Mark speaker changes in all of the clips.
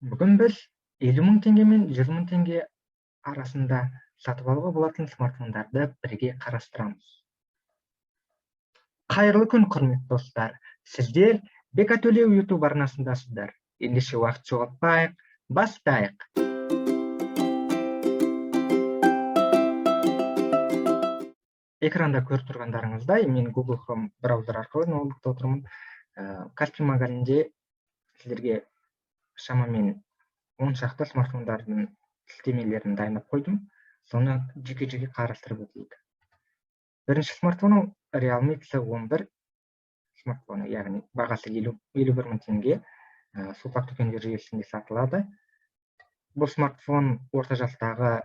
Speaker 1: Бүгін біз 50.000 теңге мен 100.000 теңге арасында сатып алуға болатын смартфондарды бірге қарастырамыз. Қайырлы күн, құрметті достар. Сіздер Бека Төлеу YouTube арнасындасыздар. Ендеше уақыт жоғалтпайық, бастайық. Экранда көріп тұрғандарыңыздай, мен Google Chrome браузер арқылы ноутбукта отырмын. Каспий магазинде сіздерге шамамен 10 шақты смартфондардың сілтемелерін дайындап қойдым. Соны жеке-жеке қарастырып өтейік. Бірінші смартфоным Realme C11 смартфоны, яғни бағасы 51.000 теңге, сулпак дүкендер желісінде сатылады. Бұл смартфон орта жастағы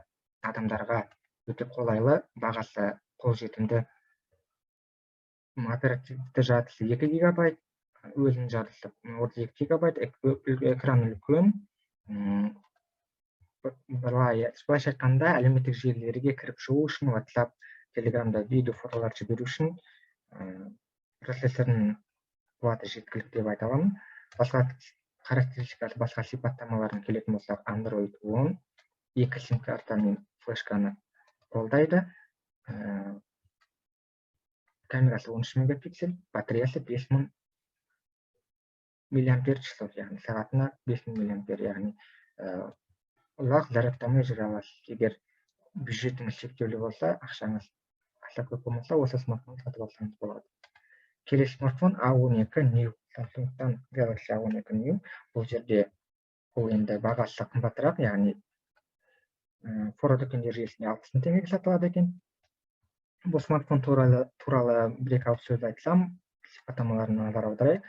Speaker 1: адамдарға өте қолайлы, бағасы қолжетімді. Оперативті жадысы 2 гигабайт, өзінің жадысы 32 гигабайт, экраны үлкен. Былайша айтқанда, әлеуметтік желілерге кіріп шығу үшін, WhatsApp, Telegramда видео фотолар жіберу үшін процессорының қуаты жеткілікті деп айта аламын. Басқа характеристикасы, басқа сипаттамаларын келетін болсақ, Android 10, 2 сим карта мен флешканы қолдайды. Камерасы 13 мегапиксель, батареясы 5000 мАч, яғни сағатына 5000 мАч, яғни ұзақ зарядтамай жүре аласыз. Егер бюджетіңіз шектеулі болса, ақшаңыз аса көп болмаса, осы смартфонды сатып алсаңыз болады. Келесі смартфон A12 New, Samsung'тан Galaxy A12 New. Бұл жерде енді бағасы қымбатырақ, яғни фора дүкендер желісінде 60.000 теңгеге сатылады екен. Бұл смартфон туралы бір-екі ауыз сөз айтсам, сипаттамаларына назар аударайық.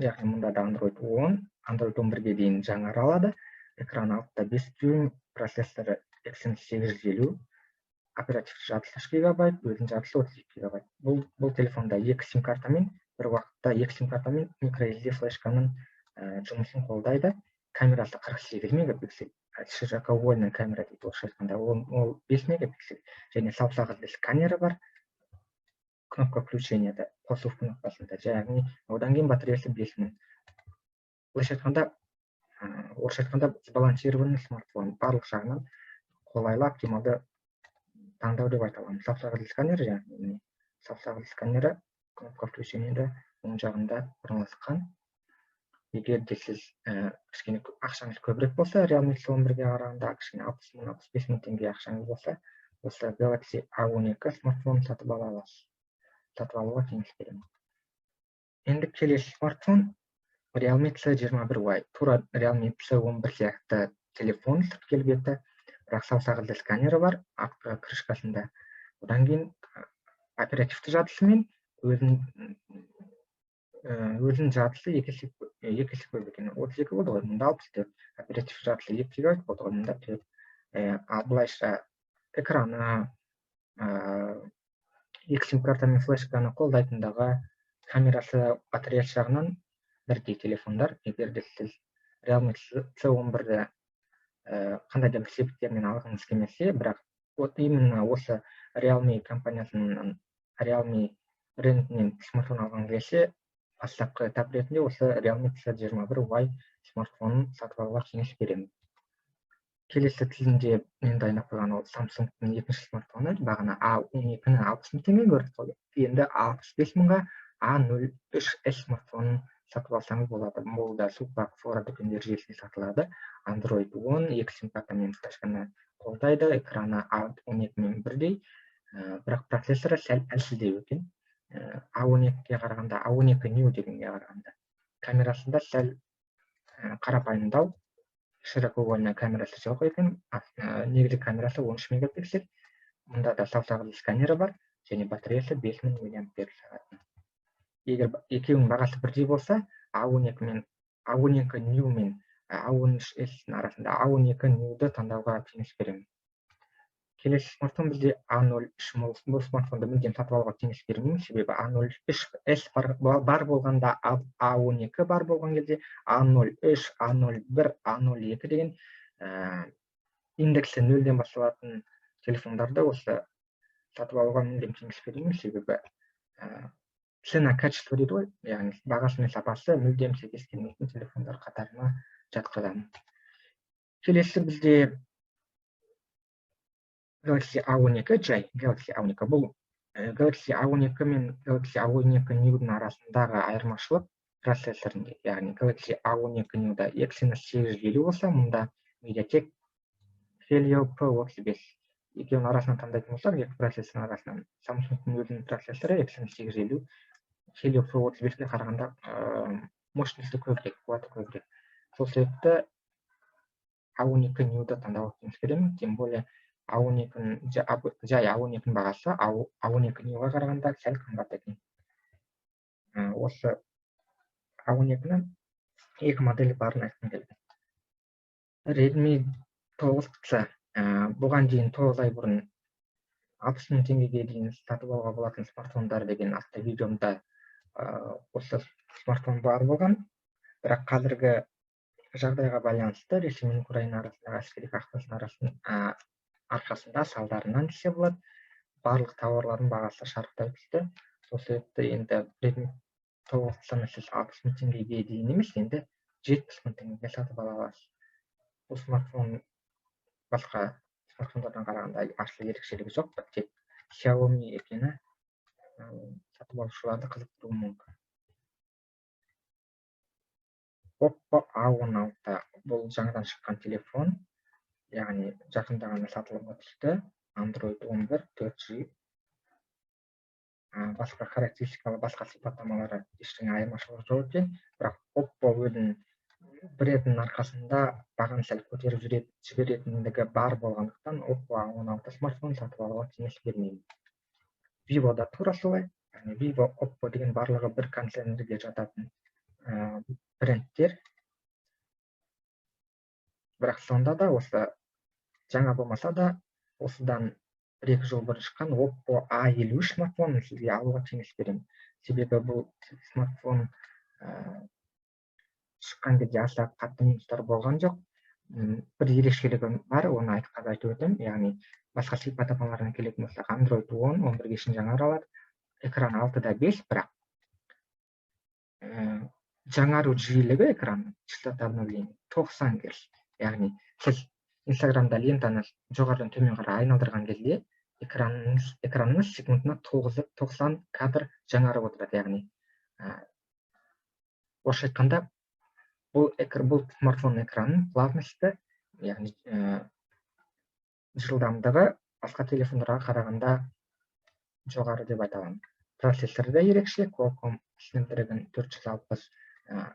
Speaker 1: Яғни мұнда да Android 10, Android 11-ге дейін жаңарылады. Экраны 6.5 дюйм, процессоры Exynos 850, оперативті жадысы 3 гигабайт, өзінің жадысы 32 гигабайт. Бұл телефонда 2 сим картамен, бір уақытта 2 сим картамен microSD флешканың жұмысын қолдайды. Камерасы 48 мегапиксель, широкоугольный камера дейді, орысша айтқанда, ол 5 мегапиксель, және саусақ ізді сканері бар. Кнопка включениеда, қосу кнопкасында, яғни одан кейін батареясы 5000. Былайша айтқанда, сбалансированный смартфон, барлық жағынан қолайлы, оптималды таңдау деп айта аламын. Саусақ ізді сканері, яғни саусақ ізді сканері кнопка включениеда оң жағында орналасқан. Егер де сіз кішкене ақшаңыз көбірек болса, Realme C11-ге қарағанда кішкене 60.000-65.000 теңге ақшаңыз болса, осы Galaxy A12 смартфонын сатып ала аласыз. Сатып алуға кеңес беремін. Енді келесі смартфон Realme C21Y. Тура Realme C11 сияқты телефон сырт келбеті, бірақ саусақ ізді сканері бар, крышкасында. Одан кейін оперативті жадысы мен өзінің жадысы 2 есе көп екен. 32 болды ғой, мұнда 64. Оперативті жадысы 2 гигабайт болды ғой, мұнда 4. Ал былайша экраны 2 сим карта мен флешканы қолдайтындағы, камерасы, батареясы жағынан бірдей телефондар. Егер де сіз Realme C11-ді қандай да бір себептермен алғыңыз келмесе, бірақ именно осы Realme компаниясының, Realme брендінен смартфон алғыңыз келсе, бастапқы этап ретінде осы Realme C21Y смартфонын сатып алуға кеңес беремін. Келесі тізімде мен дайындап қойған ол Samsung'тың екінші смартфоны, бағана A12-ні 60.000 теңге көрдік қой. Енді 65.000-ға A03s смартфонын сатып алсаңыз болады. Бұл да сулпак фора дүкендер желісінде сатылады. Android 10, 2 сим карта мен флешканы қолдайды. Экраны A12-мен бірдей, бірақ процессоры сәл әлсіздеу екен. A12-ге қарағанда, A12 New дегенге қарағанда камерасында сәл қарапайымдау, широкоугольный камерасы жоқ екен. Негізгі камерасы 13 мегапиксель. Мұнда да саусақ ізді сканері бар, және батареясы 5000 мАч. Егер екеуінің бағасы бірдей болса, A12 New мен A13s арасында A12 New'ді таңдауға кеңес беремін. Келесі смартфон бізде A03. Бұл смартфонды мүлдем сатып алуға кеңес бермеймін, себебі A03s бар болғанда, A12 бар болған кезде A03, A01, A02 деген индексі 0-ден басталатын телефондарды осы сатып алуға мүлдем кеңес бермеймін, себебі цена качество дейді ғой, яғни бағасы мен сапасы мүлдем сәйкес келмейтін телефондар қатарына жатқызамын. Келесі бізде Galaxy A12 жай Galaxy A12 бұл Galaxy A12 мен Galaxy A12 New'дің арасындағы айырмашылық процессорында, яғни Galaxy A12 New'да Exynos 850 болса, мұнда MediaTek Helio P35. Екеуінің арасынан таңдайтын болсақ, екі процессордың арасынан Samsung'ның өзінің процессоры Exynos 850, Helio P35-ке қарағанда мощності көбірек, қуаты көбірек. Сол себепті A12 New'ды таңдауға кеңес беремін, тем более жай A12-ның бағасы A12 New'ға қарағанда сәл қымбат екен. Осы A12-ның екі моделі барын айтқым келді. Redmi 9C, бұған дейін 9 ай бұрын 60 мың теңгеге дейін сатып алуға болатын смартфондар деген атты видеомда осы смартфон бар болған, бірақ қазіргі жағдайға байланысты Ресей мен Украина арасындағы әскери қақтығыстың арқасында салдарынан десе болады, барлық тауарлардың бағасы шарықтай түсті. Сол себепті енді Redmi 9-ны сіз 60 мың теңгеге дейін емес, енді 70 мың теңгеге сатып ала аласыз. Бұл смартфон басқа смартфондардан қарағанда аса ерекшелігі жоқ, тек Xiaomi екені сатып алушыларды қызықтыруы мүмкін. Oppo A16 бұл жаңадан шыққан телефон, яғни жақында ғана сатылымға түсті. Android 11 4G. Басқа характеристикалы, басқа сипаттамалары ештеңе айырмашылығы жоқ екен, бірақ Oppo өзінің брендінің арқасында бағаны сәл көтеріп жіберетіндігі бар болғандықтан Oppo A16 смартфон сатып алуға кеңес бермеймін. Vivo да тура солай. Vivo, Oppo деген барлығы бір концернге жататын брендтер. Бірақ сонда да осы жаңа болмаса да осыдан 1-2 жыл бұрын шыққан Oppo A53 смартфонын сізге алуға кеңес беремін. Себебі бұл смартфон шыққан кезде аса қатты минустар болған жоқ. Бір ерекшелігі бар, оны айтып өтем. Яғни басқа сипаттамаларына келетін болсақ, Android 10, 11-ге шейін жаңарылады. Экран 6:5, бірақ жаңару жиілігі экранның частота обновления 90 Гц. Яғни сіз Инстаграмда лентаны жоғарыдан төмен қарай айналдырған кезде экраныңыз секундына 90 кадр жаңарып отырады. Яғни орысша айтқанда бұл смартфон экранының плавності, яғни жылдамдығы басқа телефондарға қарағанда жоғары деп айта аламын. Процессоры да ерекше, Qualcomm Snapdragon 460,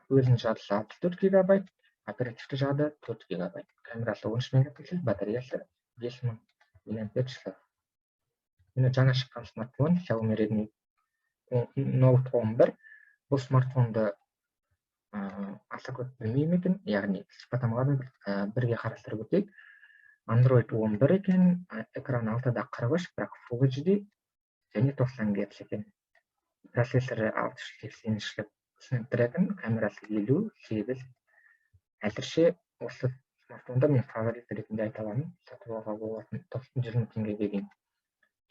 Speaker 1: өзінің жадысы 64 ГБ, оперативті жады 4 ГБ, камерасы 13 мегапиксель, батареясы 5000 мАч. Міне жаңа шыққан смартфон Xiaomi Redmi Note 11. Бұл смартфонды аса көп білмеймін екен, яғни сипаттамаларын бірге қарастырып өтейік. Android 11 екен, экран 6:43, бірақ Full HD және 90 Гц екен. Процессоры 680-шілік Snapdragon, камерасы 58. Әзірше осы смартфонды мен фаворит ретінде айта аламын, сатып алуға болатын 100 мың теңгеге дейін.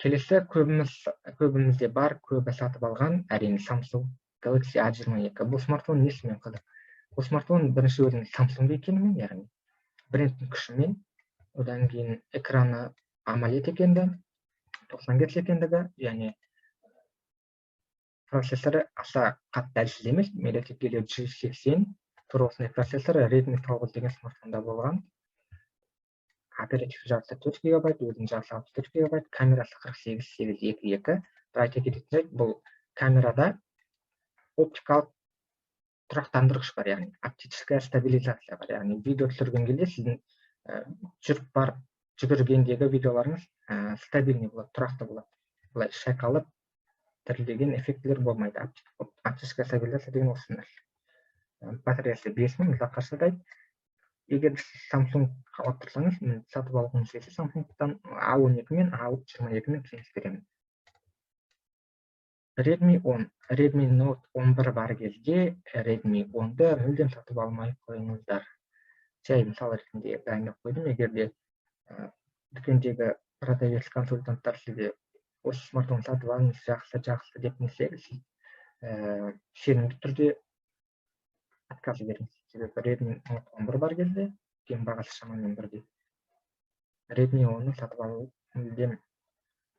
Speaker 1: Келесі көбімізде бар, көбі сатып алған әрине Samsung Galaxy A22. Бұл смартфон несімен қызық? Бұл смартфон бірінші өзінің Samsung екенімен, яғни брендтің күшімен, одан кейін экраны AMOLED екенді, 90 Гц екендігі, және процессоры аса қатты әлсіз емес, MediaTek Helio G80 туросный процессоры Redmi 9 деген смартфонда болған. Оперативті жадысы 4 ГБ, өзінің жадысы 64 ГБ, камерасы 48-8-2.2. Айта кететін жайт, бұл камерада оптикалық тұрақтандырғыш бар, яғни оптическая стабилизация бар. Яғни видео түсірген кезде сіздің жүріп барып жүгіргендегі видеоларыңыз стабильный болады, тұрақты болады. Бұлай шайқалып тірілдеген эффектілер болмайды. Оптическая стабилизация деген осы нәрсе. Батареясы 5000 ұзаққа шыдайды. Егер Samsung-ға алып тұрсаңыз, мен сатып алғыңыз келсе Samsung-тан A12 мен A22 мен кеңес беремін. Redmi 10, Redmi Note 11 бар кезде Redmi 10-ды мүлдем сатып алмай қойыңыздар. Жай мысал ретінде дайындап қойдым. Егер де дүкендегі продавец консультанттар сізге осы смартфон сатып алыңыз, жақсы деп несе, сіз сенімді түрде отказ беріңіз. Себебі Redmi Note 11 бар кезде кейін бағасы шамамен бірдей. Redmi 10-ны сатып алу мүлдем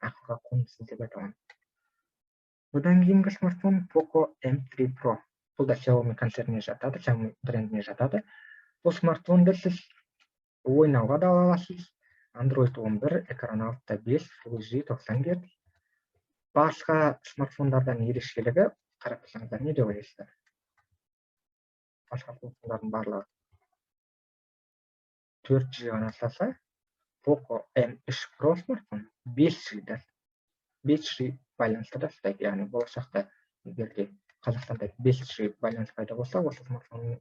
Speaker 1: ақылға қонымсыз деп айта аламын. Одан кейінгі смартфон Poco M3 Pro. Бұл да Xiaomi концерніне жатады, Xiaomi брендіне жатады. Бұл смартфонды сіз ойнауға да ала аласыз. Android 11, экран алтыда 5, Full HD 90 Гц. Басқа смартфондардан ерекшелігі, қарап тұрсаңыздар, не деп ойлайсыздар? Басқа смартфондардың барлығы 4G ғана саса, Poco M3 Pro смартфон 5G-да. 5G байланысты да ұстайды, яғни болашақта егерде Қазақстанда 5G байланыс пайда болса, осы смартфонның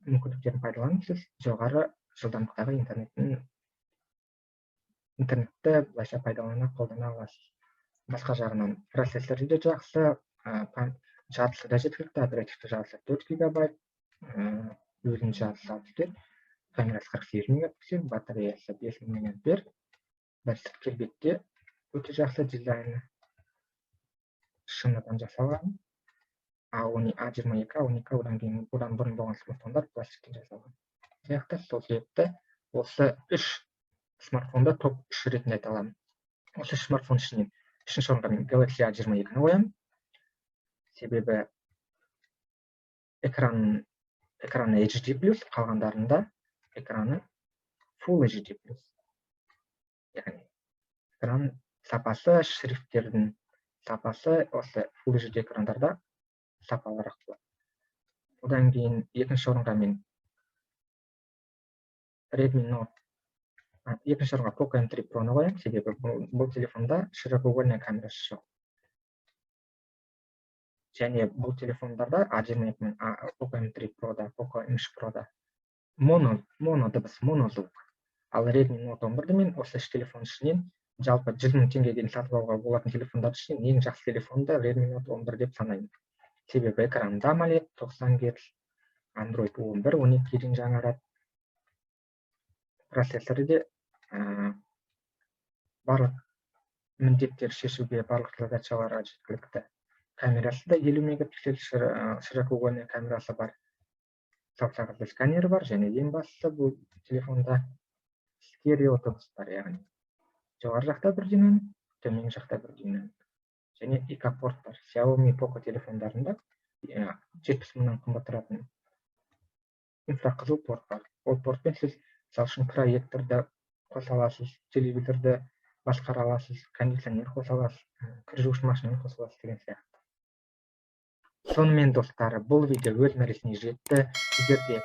Speaker 1: мүмкіндіктерін пайдаланып, сіз жоғары жылдамдықтағы интернетті былайша пайдалана қолдана аласыз. Басқа жағынан процессоры да жақсы, жадысы да жеткілікті, оперативті жадысы 4 гигабайт, өзінің жадысы 64, камерасы 48 мегапиксель, батареясы 5000 мАh. Бір келбетте өте жақсы дизайны, шыныдан жасалған. A22, A12, одан бұрын болған смартфондар пластиктен жасалған. Сол себепті осы 3 смартфонды топ 3 ретінде айта аламын. Осы 3 смартфон ішінен 3-ші орынға мен Galaxy A22-ні қоямын. Себебі экраны HD+, қалғандарында экраны Full HD+. Яғни экран сапасы, шрифттердің сапасы осы Full HD экрандарда сапалырақ болады. Одан кейін 2-ші орынға мен Redmi Note, 2-ші орынға Poco M3 Pro-ны қоямын, себебі бұл телефонда широкоугольная камерасы жоқ. Және бұл телефондарда A22 мен Poco M3 Pro-да, Poco M3 Pro-да моно дыбыс, моно звук. Ал Redmi Note 11-ді мен осы 3 телефон ішінен жалпы 100 000 теңгеден сатып алуға болатын телефондар ішінен ең жақсы телефонды Redmi Note 11 деп санаймын. Себебі экранында AMOLED 90 Гц, Android 11, 12-ден жаңарады. Процессоры де барлық міндеттер шешуге, барлық задачаларға жеткілікті. Камерасы да 50 мегапиксель широкоугольная камерасы бар. Саусағызды сканері бар, және ең бастысы бұл телефонда стерео дыбыс бар, яғни жоғары жақта бір динамик, төмен жақта бір динамик. Және екі порт бар. Xiaomi Poco телефондарында 70 мыңнан қымбат тұратын инфрақызыл порт бар. Ол портпен сіз мысалы үшін проекторды қоса аласыз, телевизорды басқара аласыз, кондиционер қоса аласыз, кір жууыш машинаны қоса аласыз деген сияқты. Сонымен достар, бұл видео өз мәресіне жетті. Егерде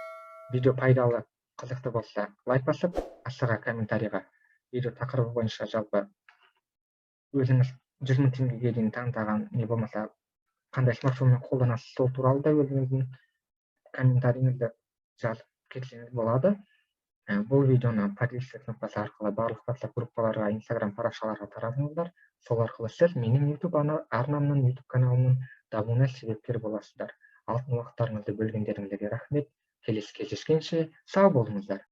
Speaker 1: видео пайдалы, қызықты болса, лайк басып, астына комментарийға видео тақырыбы бойынша жалпы өзіңіз 100 000 теңгеге дейін таңдаған не болмаса қандай смартфонмен қолданасыз, сол туралы да өзіңіздің комментарийіңізді жазып кетсеңіз болады. Бұл видеоны подписка кнопкасы арқылы барлық WhatsApp группаларға, Instagram парақшаларға таратыңыздар. Сол арқылы сіз менің YouTube арнамның, YouTube каналымның дамуына себепкер боласыздар. Алтын уақыттарыңызды бөлгендеріңізге рахмет. Келесі кездескенше сау болыңыздар.